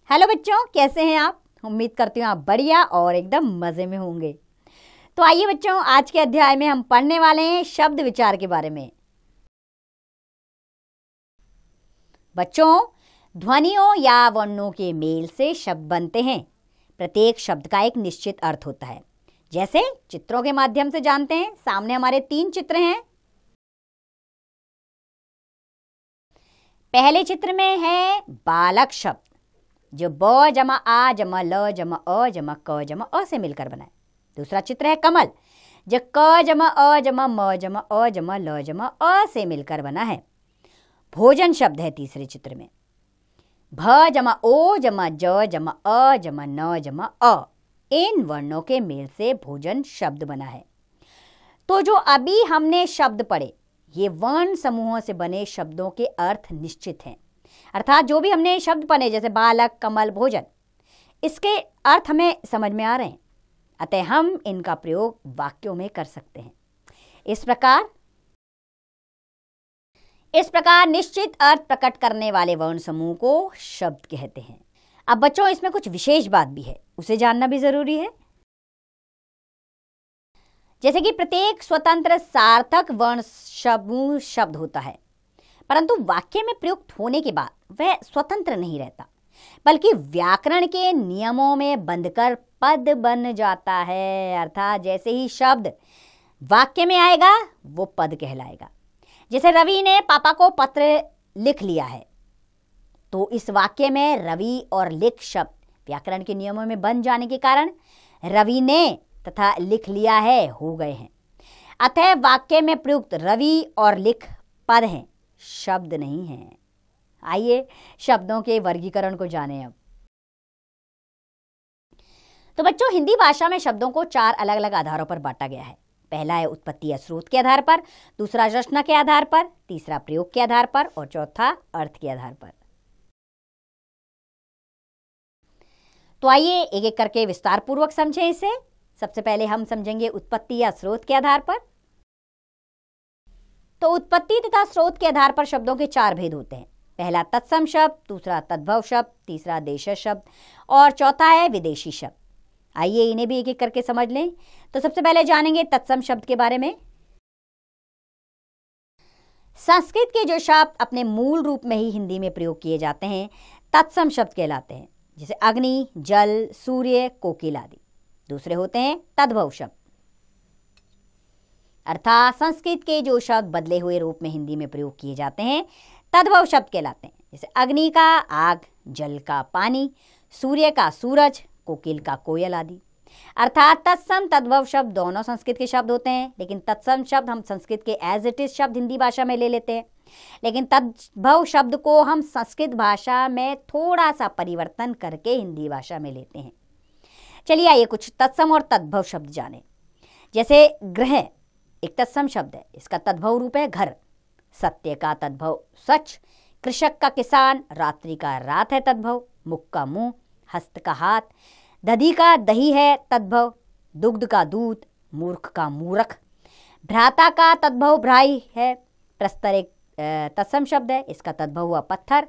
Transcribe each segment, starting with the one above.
Hello बच्चों, कैसे हैं आप। उम्मीद करती हूँ आप बढ़िया और एकदम मज़े में होंगे। तो आइए बच्चों, आज के अध्याय में हम पढ़ने वाले हैं शब्द विचार के बारे में। बच्चों, ध्वनियों या वर्णों के मेल से शब्द बनते हैं। प्रत्येक शब्द का एक निश्चित अर्थ होता है। जैसे चित्रों के माध्यम से जानते हैं। सामने हमारे 3 चित्र हैं। पहले चित्र में है बालक शब्द, जो ब जमा आ जमा ल जमा अ जमा क जमा अ से मिलकर बना है। दूसरा चित्र है कमल, जो क जमा अ जमा म जमा अ जमा ल जमा अ से मिलकर बना है। भोजन शब्द है तीसरे चित्र में, भ जमा ओ जमा ज जमा अ जमा न जमा अ, इन वर्णों के मेल से भोजन शब्द बना है। तो जो अभी हमने शब्द पढ़े, ये वर्ण समूहों से बने शब्दों के अर्थ निश्चित हैं। अर्थात जो भी हमने शब्द पढ़े, जैसे बालक, कमल, भोजन, इसके अर्थ हमें समझ में आ रहे हैं। अतः हम इनका प्रयोग वाक्यों में कर सकते हैं। इस प्रकार निश्चित अर्थ प्रकट करने वाले वर्ण समूह को शब्द कहते हैं। अब बच्चों, इसमें कुछ विशेष बात भी है, उसे जानना भी जरूरी है। जैसे कि प्रत्येक स्वतंत्र सार्थक वर्ण समूह शब्द होता है, परंतु वाक्य में प्रयुक्त होने के बाद वह स्वतंत्र नहीं रहता, बल्कि व्याकरण के नियमों में बंधकर पद बन जाता है। अर्थात जैसे ही शब्द वाक्य में आएगा वो पद कहलाएगा। जैसे रवि ने पापा को पत्र लिख लिया है, तो इस वाक्य में रवि और लिख शब्द व्याकरण के नियमों में बन जाने के कारण रवि ने तथा लिख लिया है हो गए हैं। अतः वाक्य में प्रयुक्त रवि और लिख पद हैं, शब्द नहीं हैं। आइए शब्दों के वर्गीकरण को जानें अब। तो बच्चों, हिंदी भाषा में शब्दों को 4 अलग अलग आधारों पर बांटा गया है। पहला है उत्पत्ति या स्रोत के आधार पर, दूसरा रचना के आधार पर, तीसरा प्रयोग के आधार पर और चौथा अर्थ के आधार पर। तो आइए एक एक करके विस्तार पूर्वक समझें इसे। सबसे पहले हम समझेंगे उत्पत्ति या स्रोत के आधार पर। तो उत्पत्ति तथा स्रोत के आधार पर शब्दों के 4 भेद होते हैं। पहला तत्सम शब्द, दूसरा तद्भव शब्द, तीसरा देशज शब्द और चौथा है विदेशी शब्द। आइए इन्हें भी एक एक करके समझ लें। तो सबसे पहले जानेंगे तत्सम शब्द के बारे में। संस्कृत के जो शब्द अपने मूल रूप में ही हिंदी में प्रयोग किए जाते हैं, तत्सम शब्द कहलाते हैं। जैसे अग्नि, जल, सूर्य, कोकिल आदि। दूसरे होते हैं तद्भव शब्द, अर्थात संस्कृत के जो शब्द बदले हुए रूप में हिंदी में प्रयोग किए जाते हैं, तद्भव शब्द कहलाते हैं। जैसे अग्नि का आग, जल का पानी, सूर्य का सूरज, कोकिल का कोयल आदि। अर्थात तत्सम तद्भव शब्द दोनों संस्कृत के शब्द होते हैं, लेकिन तत्सम शब्द हम संस्कृत के एज इट इज शब्द हिंदी भाषा में ले लेते हैं, लेकिन तद्भव शब्द को हम संस्कृत भाषा में थोड़ा सा परिवर्तन करके हिंदी भाषा में लेते हैं। चलिए आइए कुछ तत्सम और तद्भव शब्द जानें। जैसे ग्रह एक तत्सम शब्द है, इसका तद्भव रूप है घर। सत्य का तद्भव सच, कृषक का किसान, रात्रि का रात है तद्भव, मुख का मुंह, हस्त का हाथ, दधी का दही है तद्भव, दुग्ध का दूध, मूर्ख का मूर्ख, भ्राता का तद्भव भ्राई है। प्रस्तर एक तत्सम शब्द है, इसका तद्भव हुआ पत्थर।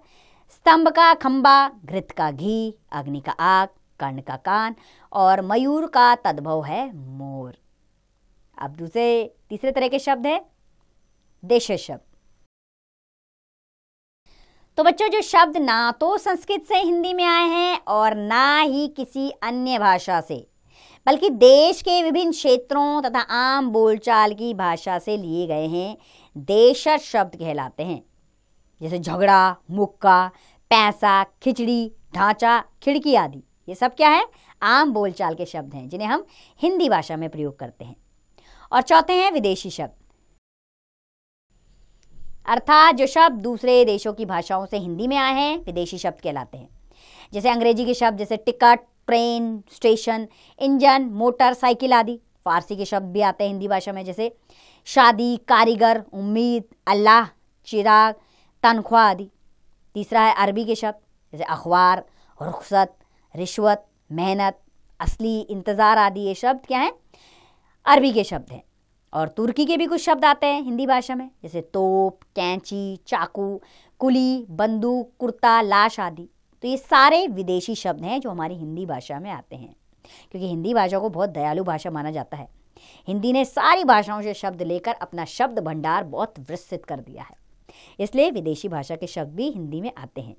स्तंभ का खंबा, घृत का घी, अग्नि का आग, कर्ण का कान और मयूर का तद्भव है मोर। अब तीसरे तरह के शब्द है देशज शब्द। तो बच्चों, जो शब्द ना तो संस्कृत से हिंदी में आए हैं और ना ही किसी अन्य भाषा से, बल्कि देश के विभिन्न क्षेत्रों तथा आम बोलचाल की भाषा से लिए गए हैं, देशज शब्द कहलाते हैं। जैसे झगड़ा, मुक्का, पैसा, खिचड़ी, ढांचा, खिड़की आदि। ये सब क्या है? आम बोलचाल के शब्द हैं, जिन्हें हम हिंदी भाषा में प्रयोग करते हैं। और चौथे हैं विदेशी शब्द, अर्थात जो शब्द दूसरे देशों की भाषाओं से हिंदी में आए हैं, विदेशी शब्द कहलाते हैं। जैसे अंग्रेजी के शब्द जैसे ticket, train, station, engine, motor, cycle आदि। फारसी के शब्द भी आते हैं हिंदी भाषा में, जैसे शादी, कारीगर, उम्मीद, अल्लाह, चिराग, तनख्वाह आदि। तीसरा है अरबी के शब्द, जैसे अखबार, रुखसत, रिश्वत, मेहनत, असली, इंतज़ार आदि। ये शब्द क्या हैं? अरबी के शब्द हैं। और तुर्की के भी कुछ शब्द आते हैं हिंदी भाषा में, जैसे तोप, कैंची, चाकू, कुली, बंदूक, कुर्ता, लाश आदि। तो ये सारे विदेशी शब्द हैं जो हमारी हिंदी भाषा में आते हैं, क्योंकि हिंदी भाषा को बहुत दयालु भाषा माना जाता है। हिंदी ने सारी भाषाओं से शब्द लेकर अपना शब्द भंडार बहुत विस्तृत कर दिया है, इसलिए विदेशी भाषा के शब्द भी हिंदी में आते हैं।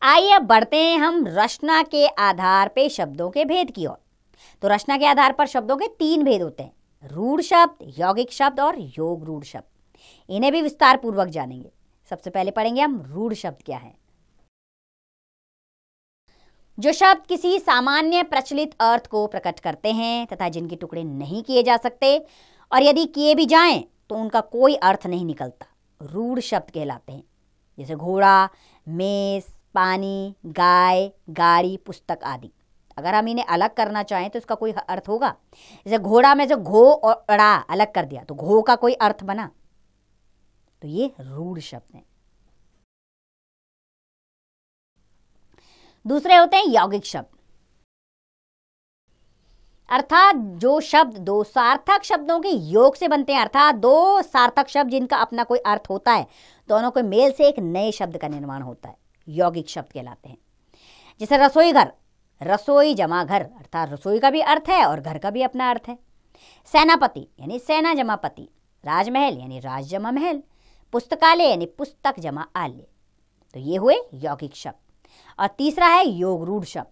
आइए अब बढ़ते हैं हम रचना के आधार पे शब्दों के भेद की ओर। तो रचना के आधार पर शब्दों के 3 भेद होते हैं, रूढ़ शब्द, यौगिक शब्द और योग रूढ़ शब्द। इन्हें भी विस्तार पूर्वक जानेंगे। सबसे पहले पढ़ेंगे हम रूढ़ शब्द क्या है। जो शब्द किसी सामान्य प्रचलित अर्थ को प्रकट करते हैं तथा जिनके टुकड़े नहीं किए जा सकते और यदि किए भी जाएं तो उनका कोई अर्थ नहीं निकलता, रूढ़ शब्द कहलाते हैं। जैसे घोड़ा, मेज, पानी, गाय, गाड़ी, पुस्तक आदि। अगर हम इन्हें अलग करना चाहें तो इसका कोई अर्थ होगा? जैसे घोड़ा में से घो और अड़ा अलग कर दिया तो घो का कोई अर्थ बना? तो ये रूढ़ शब्द हैं। दूसरे होते हैं यौगिक शब्द, अर्थात जो शब्द 2 सार्थक शब्दों के योग से बनते हैं, अर्थात 2 सार्थक शब्द जिनका अपना कोई अर्थ होता है, दोनों के मेल से एक नए शब्द का निर्माण होता है, यौगिक शब्द कहलाते हैं। जैसे रसोई घर, रसोई जमा घर, अर्थात रसोई का भी अर्थ है और घर का भी अपना अर्थ है। सेनापति यानी सेना जमा पति, राजमहल यानी राज जमा महल, पुस्तकालय यानी पुस्तक जमा आलय। तो ये हुए यौगिक शब्द। और तीसरा है योग रूढ़ शब्द,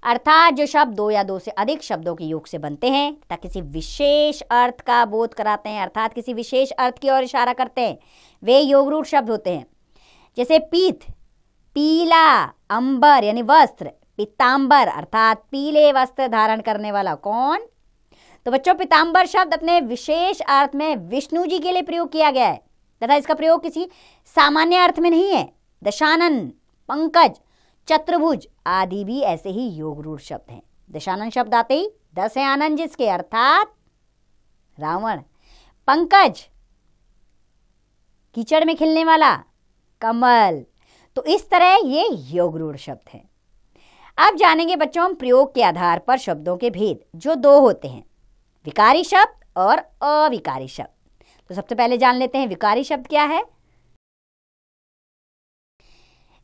अर्थात जो शब्द 2 या 2 से अधिक शब्दों के योग से बनते हैं तथा किसी विशेष अर्थ का बोध कराते हैं, अर्थात किसी विशेष अर्थ की ओर इशारा करते हैं, वे योग रूढ़ शब्द होते हैं। जैसे पीत, पीला, अंबर यानी वस्त्र, पीतांबर अर्थात पीले वस्त्र धारण करने वाला कौन? तो बच्चों, पीतांबर शब्द अपने विशेष अर्थ में विष्णु जी के लिए प्रयोग किया गया है तथा इसका प्रयोग किसी सामान्य अर्थ में नहीं है। दशानन, पंकज, चतुर्भुज आदि भी ऐसे ही योग रूढ़ शब्द हैं। दशानन शब्द आते ही 10 है आनंद जिसके, अर्थात रावण। पंकज कीचड़ में खिलने वाला कमल। तो इस तरह ये योग रूढ़ शब्द हैं। अब जानेंगे बच्चों हम प्रयोग के आधार पर शब्दों के भेद, जो 2 होते हैं, विकारी शब्द और अविकारी शब्द। तो सबसे पहले जान लेते हैं विकारी शब्द क्या है।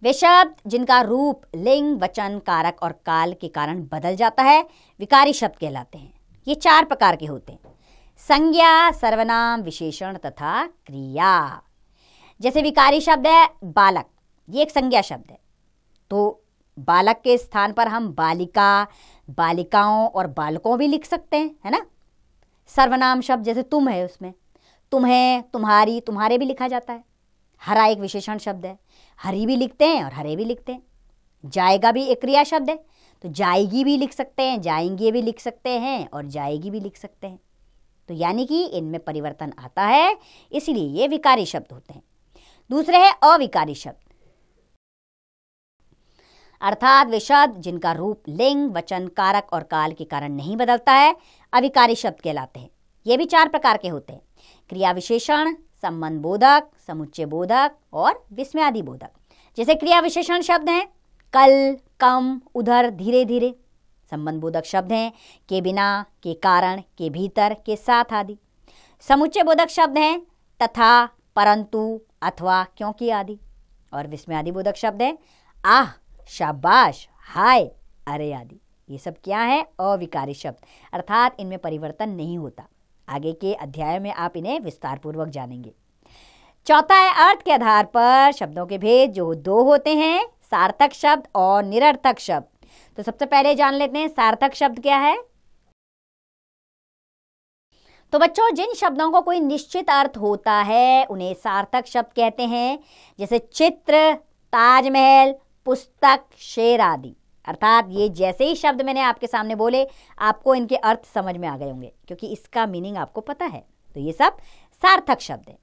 वे शब्द जिनका रूप, लिंग, वचन, कारक और काल के कारण बदल जाता है विकारी शब्द कहलाते हैं। ये 4 प्रकार के होते हैं, संज्ञा, सर्वनाम, विशेषण तथा क्रिया। जैसे विकारी शब्द है बालक, ये एक संज्ञा शब्द है, तो बालक के स्थान पर हम बालिका, बालिकाओं और बालकों भी लिख सकते हैं, है ना। सर्वनाम शब्द जैसे तुम है, उसमें तुम्हें, तुम्हारी, तुम्हारे भी लिखा जाता है। हरा एक विशेषण शब्द है, हरी भी लिखते हैं और हरे भी लिखते हैं। जाएगा भी एक क्रिया शब्द है, तो जाएगी भी लिख सकते हैं, जाएंगे भी लिख सकते हैं और जाएगी भी लिख सकते हैं। तो यानी कि इनमें परिवर्तन आता है, इसलिए ये विकारी शब्द होते हैं। दूसरे है अविकारी शब्द, अर्थात वे शब्द जिनका रूप, लिंग, वचन, कारक और काल के कारण नहीं बदलता है, अविकारी शब्द कहलाते हैं। ये भी 4 प्रकार के होते हैं, क्रिया विशेषण, संबंध बोधक, समुच्चय बोधक और विस्मयादि बोधक। जैसे क्रिया विशेषण शब्द हैं कल, कम, उधर, धीरे धीरे। संबंध बोधक शब्द हैं के बिना, के कारण, के भीतर, के साथ आदि। समुच्चय बोधक शब्द हैं तथा, परंतु, अथवा, क्योंकि आदि। और विस्मयादि बोधक शब्द हैं आह, शाबाश, हाय, अरे आदि। ये सब क्या है? अविकारी शब्द, अर्थात इनमें परिवर्तन नहीं होता। आगे के अध्याय में आप इन्हें विस्तार पूर्वक जानेंगे। चौथा है अर्थ के आधार पर शब्दों के भेद, जो 2 होते हैं, सार्थक शब्द और निरर्थक शब्द। तो सबसे पहले जान लेते हैं सार्थक शब्द क्या है। तो बच्चों, जिन शब्दों को कोई निश्चित अर्थ होता है उन्हें सार्थक शब्द कहते हैं। जैसे चित्र, ताजमहल, पुस्तक, शेर आदि। अर्थात ये जैसे ही शब्द मैंने आपके सामने बोले, आपको इनके अर्थ समझ में आ गए होंगे, क्योंकि इसका मीनिंग आपको पता है। तो ये सब सार्थक शब्द हैं।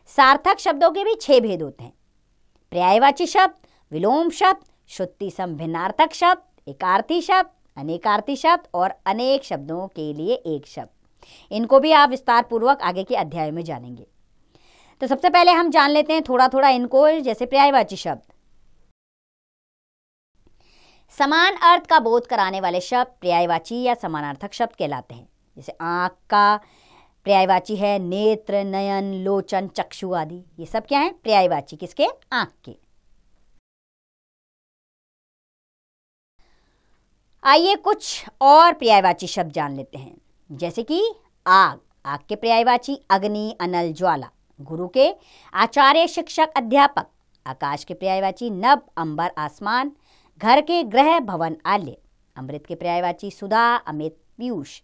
सार्थक शब्दों के भी 6 भेद होते हैं, पर्यायवाची शब्द, विलोम शब्द, श्रुति संभिन्नार्थक शब्द, एकार्थी शब्द, अनेकार्थी शब्द और अनेक शब्दों के लिए एक शब्द। इनको भी आप विस्तार पूर्वक आगे के अध्याय में जानेंगे। तो सबसे पहले हम जान लेते हैं थोड़ा थोड़ा इनको। जैसे पर्यायवाची शब्द, समान अर्थ का बोध कराने वाले शब्द पर्यायवाची या समानार्थक शब्द कहलाते हैं। जैसे आंख का पर्यायवाची है नेत्र, नयन, लोचन, चक्षु आदि। ये सब क्या है? पर्यायवाची। किसके? आंख के। आइए कुछ और पर्यायवाची शब्द जान लेते हैं, जैसे कि आग, आग के पर्यायवाची अग्नि, अनल, ज्वाला। गुरु के आचार्य, शिक्षक, अध्यापक। आकाश के पर्यायवाची नभ, अंबर, आसमान। घर के ग्रह, भवन, आल्य। अमृत के पर्यायवाची सुधा, अमित, पीयूष।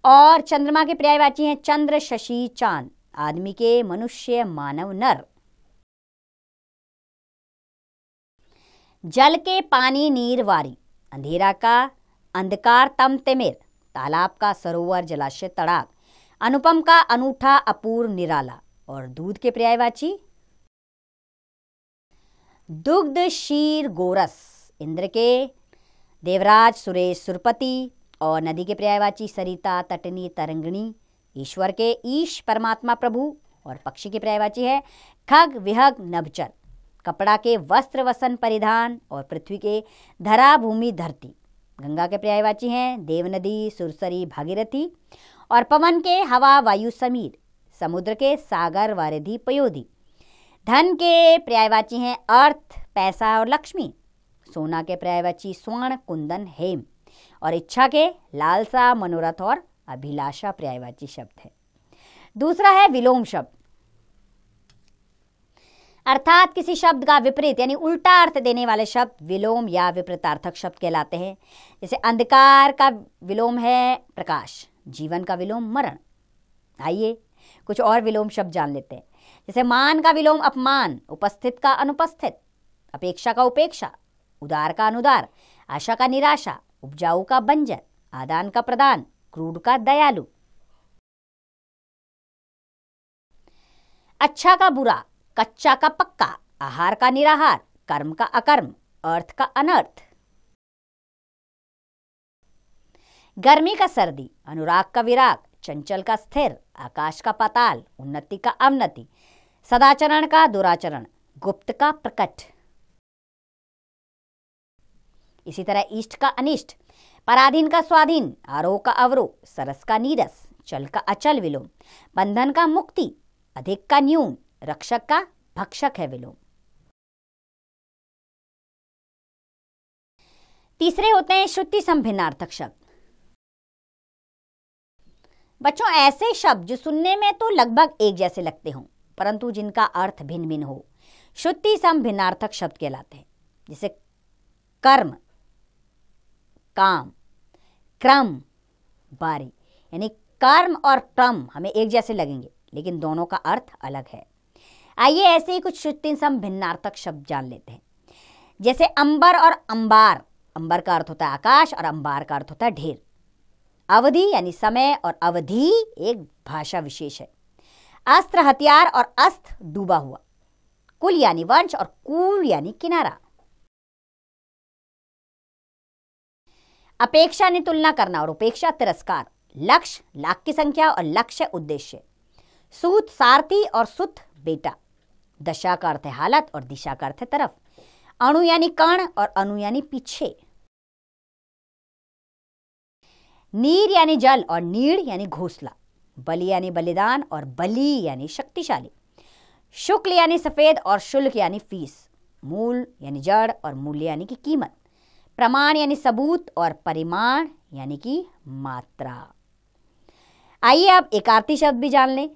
और चंद्रमा के पर्यायवाची हैं चंद्र, शशि, चांद। आदमी के मनुष्य, मानव, नर। जल के पानी, नीर, वारी। अंधेरा का अंधकार, तम, तिमिर। तालाब का सरोवर, जलाशय, तड़ाक। अनुपम का अनूठा, अपूर्व, निराला। और दूध के पर्यायवाची दुग्ध, क्षीर, गोरस। इंद्र के देवराज, सुरेश, सुरपति। और नदी के पर्यायवाची सरिता, तटनी, तरंगिणी। ईश्वर के ईश, परमात्मा, प्रभु। और पक्षी के पर्यायवाची है खग, विहग, नभचर। कपड़ा के वस्त्र, वसन, परिधान। और पृथ्वी के धरा, भूमि, धरती। गंगा के पर्यायवाची हैं देवनदी, सुरसरी, भागीरथी। और पवन के हवा, वायु, समीर। समुद्र के सागर, वारिधि, पयोधि। धन के पर्यायवाची हैं अर्थ, पैसा और लक्ष्मी। सोना के पर्यायवाची स्वर्ण, कुंदन, हेम। और इच्छा के लालसा, मनोरथ और अभिलाषा पर्यायवाची शब्द है। दूसरा है विलोम शब्द, अर्थात किसी शब्द का विपरीत यानी उल्टा अर्थ देने वाले शब्द विलोम या विपरीतार्थक शब्द कहलाते हैं। जैसे अंधकार का विलोम है प्रकाश, जीवन का विलोम मरण। आइए कुछ और विलोम शब्द जान लेते हैं। जैसे मान का विलोम अपमान, उपस्थित का अनुपस्थित, अपेक्षा का उपेक्षा, उदार का अनुदार, आशा का निराशा, उपजाऊ का बंजर, आदान का प्रदान, क्रूर का दयालु। अच्छा का बुरा, कच्चा का पक्का, आहार का निराहार, कर्म का अकर्म, अर्थ का अनर्थ। गर्मी का सर्दी, अनुराग का विराग, चंचल का स्थिर, आकाश का पाताल, उन्नति का अवनति, सदाचरण का दुराचरण, गुप्त का प्रकट। इसी तरह इष्ट का अनिष्ट, पराधीन का स्वाधीन, आरोह का अवरोह, सरस का नीरस, चल का अचल विलोम, बंधन का मुक्ति, अधिक का न्यून, रक्षक का भक्षक है विलोम। तीसरे होते हैं श्रुति संभिन्नार्थक शब्द। बच्चों ऐसे शब्द जो सुनने में तो लगभग एक जैसे लगते हों परंतु जिनका अर्थ भिन्न भिन्न हो, श्रुति संभिन्नार्थक शब्द कहलाते हैं। जैसे कर्म, काम, क्रम, बारी। यानी कर्म और क्रम हमें एक जैसे लगेंगे लेकिन दोनों का अर्थ अलग है। आइए ऐसे ही कुछ श्रुति संभिन्नार्थक शब्द जान लेते हैं। जैसे अंबर और अंबार, अंबर का अर्थ होता है आकाश और अंबार का अर्थ होता है ढेर। अवधि यानी समय और अवधि एक भाषा विशेष है। अस्त्र हथियार और अस्त्र डूबा हुआ। कुल यानी वंश और कूल यानी किनारा। अपेक्षा यानी तुलना करना और उपेक्षा तिरस्कार। लक्ष्य लाख की संख्या और लक्ष्य उद्देश्य। सूत सारथी और सुत बेटा। दशा का अर्थ है हालत और दिशा का अर्थ है तरफ। अणु यानी कण और अनु यानी पीछे। नीर यानी जल और नीड़ यानी घोंसला। बलि यानी बलिदान और बलि यानी शक्तिशाली। शुक्ल यानी सफेद और शुल्क यानी फीस। मूल यानी जड़ और मूल्य यानी कि कीमत। प्रमाण यानी सबूत और परिमाण यानी कि मात्रा। आइए अब एकार्थी शब्द भी जान लें।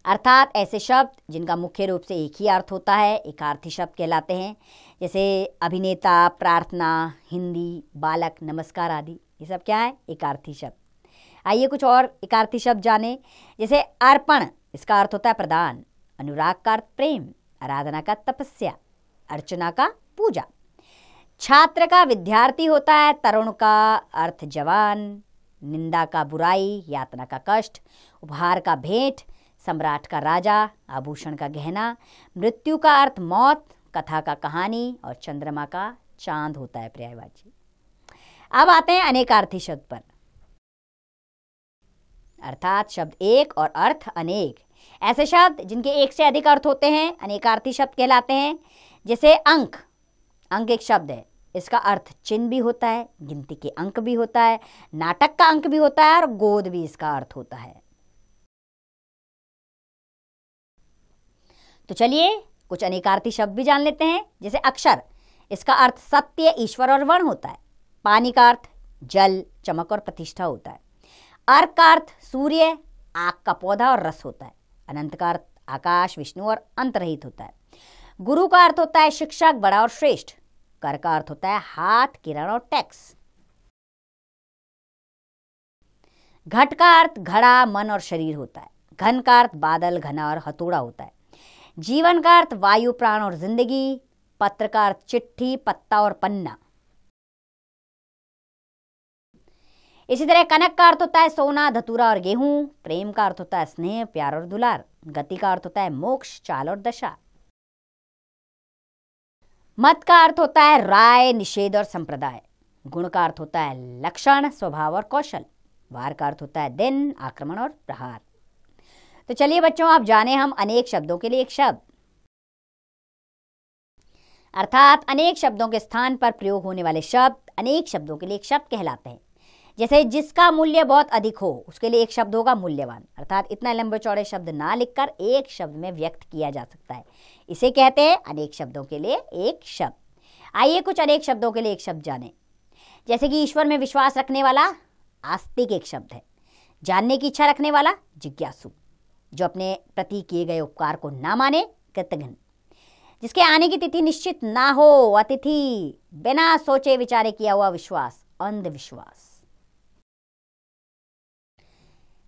अर्थात ऐसे शब्द जिनका मुख्य रूप से एक ही अर्थ होता है एकार्थी शब्द कहलाते हैं। जैसे अभिनेता, प्रार्थना, हिंदी, बालक, नमस्कार आदि, ये सब क्या है एकार्थी शब्द। आइए कुछ और एकार्थी शब्द जानें। जैसे अर्पण, इसका अर्थ होता है प्रदान। अनुराग का अर्थ प्रेम। आराधना का तपस्या। अर्चना का पूजा। छात्र का विद्यार्थी होता है। तरुण का अर्थ जवान। निंदा का बुराई। यातना का कष्ट। उपहार का भेंट। सम्राट का राजा। आभूषण का गहना। मृत्यु का अर्थ मौत। कथा का कहानी। और चंद्रमा का चांद होता है पर्यायवाची। अब आते हैं अनेकार्थी शब्द पर। अर्थात शब्द एक और अर्थ अनेक। ऐसे शब्द जिनके एक से अधिक अर्थ होते हैं अनेकार्थी शब्द कहलाते हैं। जैसे अंक, अंक एक शब्द है, इसका अर्थ चिन्ह भी होता है, गिनती के अंक भी होता है, नाटक का अंक भी होता है और गोद भी इसका अर्थ होता है। तो चलिए कुछ अनेकार्थी शब्द भी जान लेते हैं। जैसे अक्षर, इसका अर्थ सत्य, ईश्वर और वर्ण होता है। पानी का अर्थ जल, चमक और प्रतिष्ठा होता है। अर्क का अर्थ सूर्य, आग का पौधा और रस होता है। अनंत का अर्थ आकाश, विष्णु और अंतरहित होता है। गुरु का अर्थ होता है शिक्षक, बड़ा और श्रेष्ठ। कर का अर्थ होता है हाथ, किरण और टैक्स। घट का अर्थ घड़ा, मन और शरीर होता है। घन का अर्थ बादल, घना और हथौड़ा होता है। जीवन का अर्थ वायु, प्राण और जिंदगी। पत्र का अर्थ चिट्ठी, पत्ता और पन्ना। इसी तरह कनक का अर्थ होता है सोना, धतूरा और गेहूं। प्रेम का अर्थ होता है स्नेह, प्यार और दुलार। गति का अर्थ होता है मोक्ष, चाल और दशा। मत का अर्थ होता है राय, निषेध और संप्रदाय। गुण का अर्थ होता है लक्षण, स्वभाव और कौशल। वार का अर्थ होता है दिन, आक्रमण और प्रहार। तो चलिए बच्चों, आप जाने हम अनेक शब्दों के लिए एक शब्द, अर्थात अनेक शब्दों के स्थान पर प्रयोग होने वाले शब्द अनेक शब्दों के लिए एक शब्द कहलाते हैं। जैसे जिसका मूल्य बहुत अधिक हो, उसके लिए एक शब्द होगा मूल्यवान, अर्थात इतना लंबे चौड़े शब्द ना लिखकर एक शब्द में व्यक्त किया जा सकता है। इसे कहते हैं अनेक शब्दों के लिए एक शब्द। आइए कुछ अनेक शब्दों के लिए एक शब्द जाने। जैसे कि ईश्वर में विश्वास रखने वाला आस्तिक एक शब्द है। जानने की इच्छा रखने वाला जिज्ञासु। जो अपने प्रति किए गए उपकार को ना माने कृतघ्न। जिसके आने की तिथि निश्चित ना हो अतिथि। बिना सोचे विचारे किया हुआ विश्वास अंधविश्वास।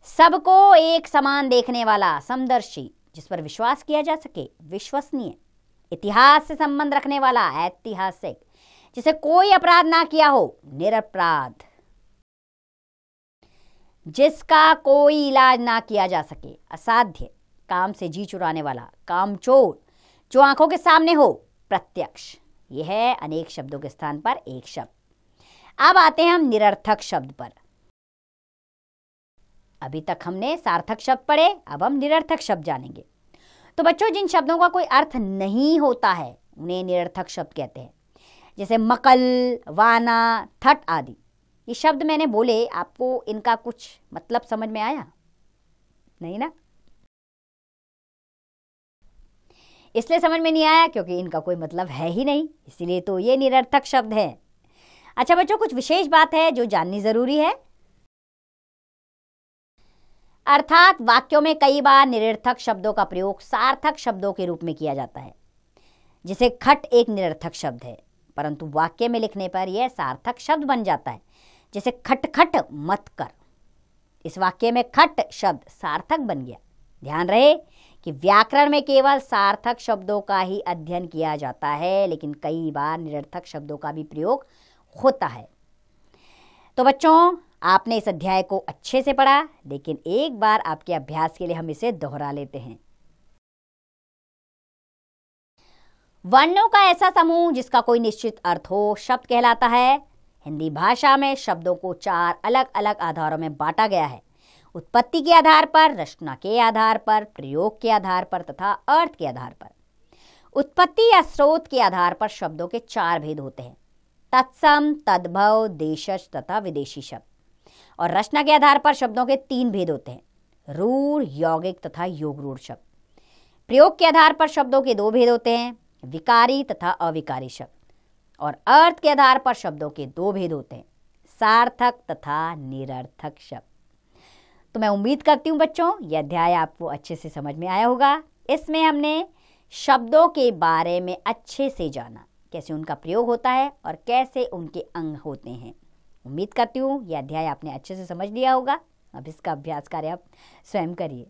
सबको एक समान देखने वाला समदर्शी। जिस पर विश्वास किया जा सके विश्वसनीय। इतिहास से संबंध रखने वाला ऐतिहासिक। जिसे कोई अपराध ना किया हो निरपराध। जिसका कोई इलाज ना किया जा सके असाध्य। काम से जी चुराने वाला कामचोर। जो आंखों के सामने हो प्रत्यक्ष। यह है अनेक शब्दों के स्थान पर एक शब्द। अब आते हैं हम निरर्थक शब्द पर। अभी तक हमने सार्थक शब्द पढ़े, अब हम निरर्थक शब्द जानेंगे। तो बच्चों, जिन शब्दों का कोई अर्थ नहीं होता है उन्हें निरर्थक शब्द कहते हैं। जैसे मकल, वाना, थट आदि। ये शब्द मैंने बोले, आपको इनका कुछ मतलब समझ में आया? नहीं ना? इसलिए समझ में नहीं आया क्योंकि इनका कोई मतलब है ही नहीं, इसीलिए तो ये निरर्थक शब्द है। अच्छा बच्चों, कुछ विशेष बात है जो जाननी जरूरी है। अर्थात वाक्यों में कई बार निरर्थक शब्दों का प्रयोग सार्थक शब्दों के रूप में किया जाता है। जैसे खट एक निरर्थक शब्द है, परंतु वाक्य में लिखने पर यह सार्थक शब्द बन जाता है। जैसे खटखट मत कर। इस वाक्य में खट शब्द सार्थक बन गया। ध्यान रहे कि व्याकरण में केवल सार्थक शब्दों का ही अध्ययन किया जाता है, लेकिन कई बार निरर्थक शब्दों का भी प्रयोग होता है। तो बच्चों, आपने इस अध्याय को अच्छे से पढ़ा, लेकिन एक बार आपके अभ्यास के लिए हम इसे दोहरा लेते हैं। वर्णों का ऐसा समूह जिसका कोई निश्चित अर्थ हो शब्द कहलाता है। हिंदी भाषा में शब्दों को 4 अलग अलग आधारों में बांटा गया है। उत्पत्ति के आधार पर, रचना के आधार पर, प्रयोग के आधार पर तथा अर्थ के आधार पर। उत्पत्ति या स्रोत के आधार पर शब्दों के 4 भेद होते हैं। तत्सम, तद्भव, देशज तथा विदेशी शब्द। और रचना के आधार पर शब्दों के 3 भेद होते हैं। रूढ़, यौगिक तथा योगरूढ़ शब्द। प्रयोग के आधार पर शब्दों के 2 भेद होते हैं। विकारी तथा अविकारी शब्द। और अर्थ के आधार पर शब्दों के 2 भेद होते हैं। सार्थक तथा निरर्थक शब्द। तो मैं उम्मीद करती हूँ बच्चों, यह अध्याय आपको अच्छे से समझ में आया होगा। इसमें हमने शब्दों के बारे में अच्छे से जाना, कैसे उनका प्रयोग होता है और कैसे उनके अंग होते हैं। उम्मीद करती हूँ यह अध्याय आपने अच्छे से समझ लिया होगा। अब इसका अभ्यास कार्य आप स्वयं करिए।